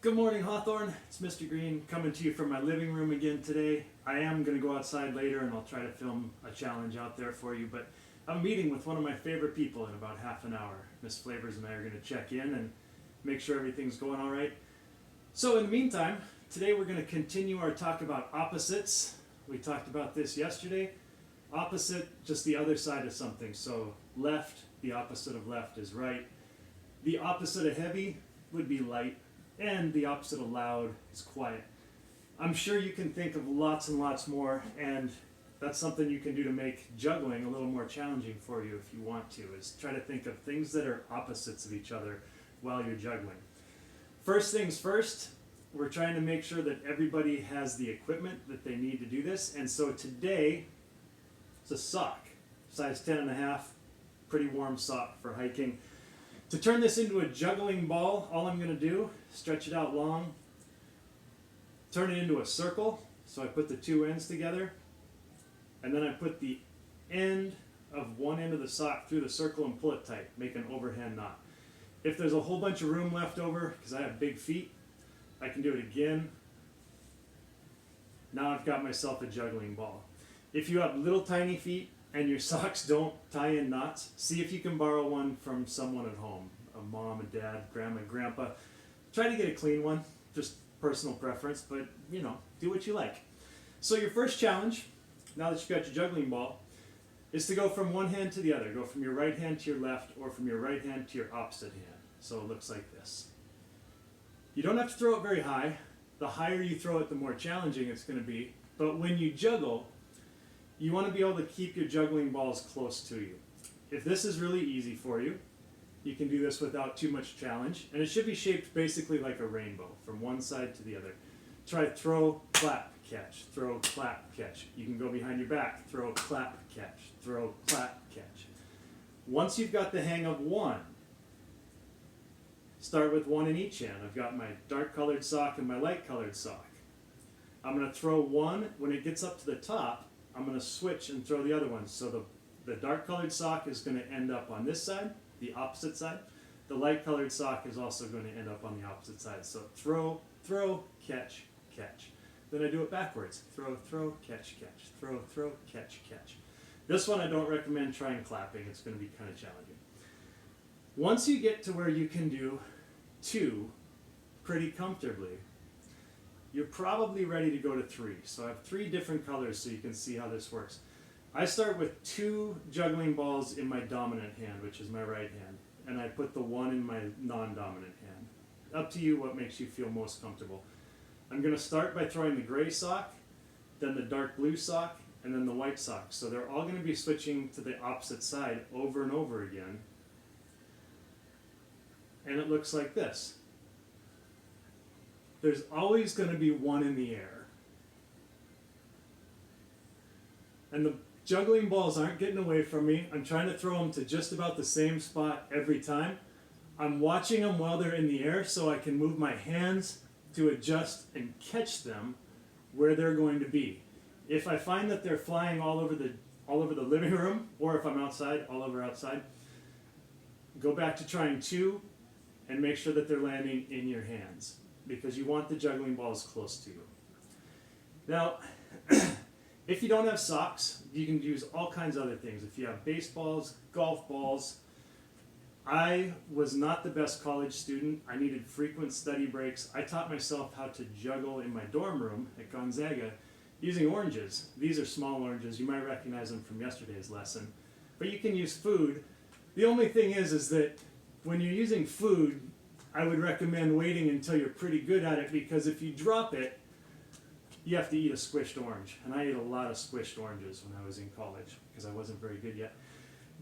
Good morning, Hawthorne. It's Mr. Green coming to you from my living room again today. I am going to go outside later and I'll try to film a challenge out there for you, but I'm meeting with one of my favorite people in about half an hour. Miss Flavors and I are going to check in and make sure everything's going all right. So in the meantime, today we're going to continue our talk about opposites. We talked about this yesterday. Opposite, just the other side of something. So left, the opposite of left is right. The opposite of heavy would be light. And the opposite of loud is quiet. I'm sure you can think of lots and lots more, and that's something you can do to make juggling a little more challenging for you if you want to, is try to think of things that are opposites of each other while you're juggling. First things first, we're trying to make sure that everybody has the equipment that they need to do this, and so today, it's a sock, size 10.5, pretty warm sock for hiking. To turn this into a juggling ball, all I'm going to do, stretch it out long, turn it into a circle, so I put the two ends together, and then I put the end of one end of the sock through the circle and pull it tight, make an overhand knot. If there's a whole bunch of room left over, because I have big feet, I can do it again. Now I've got myself a juggling ball. If you have little tiny feet, and your socks don't tie in knots, see if you can borrow one from someone at home, a mom, a dad, grandma, grandpa. Try to get a clean one, just personal preference, but do what you like. So your first challenge, now that you've got your juggling ball, is to go from one hand to the other. Go from your right hand to your left, or from your right hand to your opposite hand. So it looks like this. You don't have to throw it very high. The higher you throw it, the more challenging it's going to be. But when you juggle, you want to be able to keep your juggling balls close to you. If this is really easy for you, you can do this without too much challenge. And it should be shaped basically like a rainbow, from one side to the other. Try throw, clap, catch, throw, clap, catch. You can go behind your back, throw, clap, catch, throw, clap, catch. Once you've got the hang of one, start with one in each hand. I've got my dark colored sock and my light colored sock. I'm going to throw one. When it gets up to the top, I'm going to switch and throw the other one. So the dark colored sock is going to end up on this side, the opposite side. The light colored sock is also going to end up on the opposite side. So throw, throw, catch, catch. Then I do it backwards. Throw, throw, catch, catch. Throw, throw, catch, catch. This one I don't recommend trying clapping. It's going to be kind of challenging. Once you get to where you can do two pretty comfortably, you're probably ready to go to three. So I have three different colors so you can see how this works. I start with two juggling balls in my dominant hand, which is my right hand, and I put the one in my non-dominant hand. Up to you what makes you feel most comfortable. I'm going to start by throwing the gray sock, then the dark blue sock, and then the white sock. So they're all going to be switching to the opposite side over and over again. And it looks like this. There's always going to be one in the air. And the juggling balls aren't getting away from me. I'm trying to throw them to just about the same spot every time. I'm watching them while they're in the air so I can move my hands to adjust and catch them where they're going to be. If I find that they're flying all over the living room, or if I'm outside, all over outside, go back to trying two and make sure that they're landing in your hands, because you want the juggling balls close to you. Now, if you don't have socks, you can use all kinds of other things. If you have baseballs, golf balls. I was not the best college student. I needed frequent study breaks. I taught myself how to juggle in my dorm room at Gonzaga using oranges. These are small oranges. You might recognize them from yesterday's lesson. But you can use food. The only thing is that when you're using food, I would recommend waiting until you're pretty good at it, because if you drop it, you have to eat a squished orange. And I ate a lot of squished oranges when I was in college because I wasn't very good yet.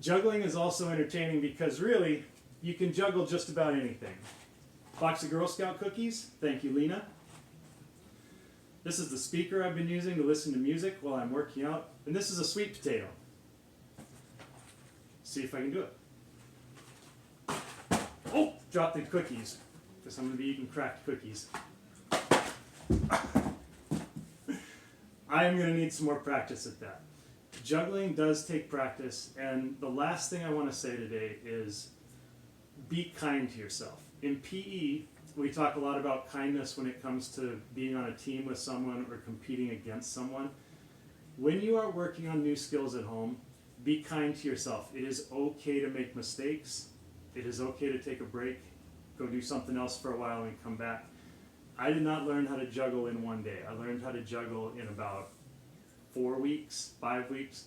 Juggling is also entertaining because really, you can juggle just about anything. Box of Girl Scout cookies. Thank you, Lena. This is the speaker I've been using to listen to music while I'm working out. And this is a sweet potato. See if I can do it. Oh, dropped the cookies, because I'm going to be eating cracked cookies. I am going to need some more practice at that. Juggling does take practice, and the last thing I want to say today is be kind to yourself. In PE, we talk a lot about kindness when it comes to being on a team with someone or competing against someone. When you are working on new skills at home, be kind to yourself. It is okay to make mistakes. It is okay to take a break, go do something else for a while and come back. I did not learn how to juggle in one day. I learned how to juggle in about 4 weeks, 5 weeks,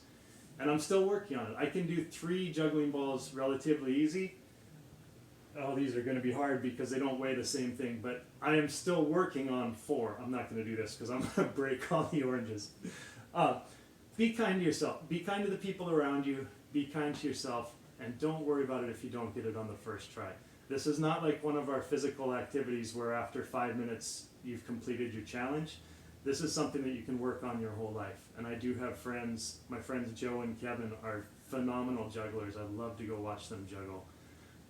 and I'm still working on it. I can do 3 juggling balls relatively easy. Oh, these are going to be hard because they don't weigh the same thing, but I am still working on 4. I'm not going to do this because I'm going to break all the oranges. Be kind to yourself. Be kind to the people around you. Be kind to yourself, and don't worry about it if you don't get it on the first try. This is not like one of our physical activities where after 5 minutes you've completed your challenge. This is something that you can work on your whole life. And I do have friends, my friends Joe and Kevin are phenomenal jugglers. I love to go watch them juggle.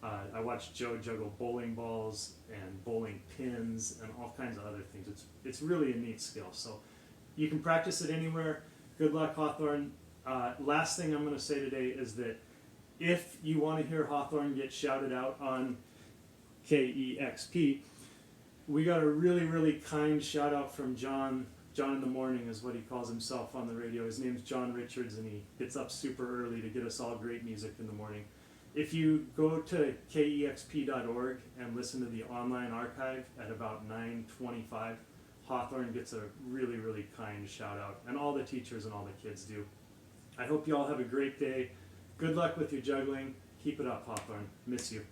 I watched Joe juggle bowling balls and bowling pins and all kinds of other things. It's really a neat skill. So you can practice it anywhere. Good luck, Hawthorne. Last thing I'm going to say today is that if you want to hear Hawthorne get shouted out on KEXP, we got a really, really kind shout out from John. John in the morning is what he calls himself on the radio. His name's John Richards, and he gets up super early to get us all great music in the morning. If you go to kexp.org and listen to the online archive at about 9:25, Hawthorne gets a really, really kind shout out, and all the teachers and all the kids do. I hope you all have a great day. Good luck with your juggling. Keep it up, Hawthorne. Miss you.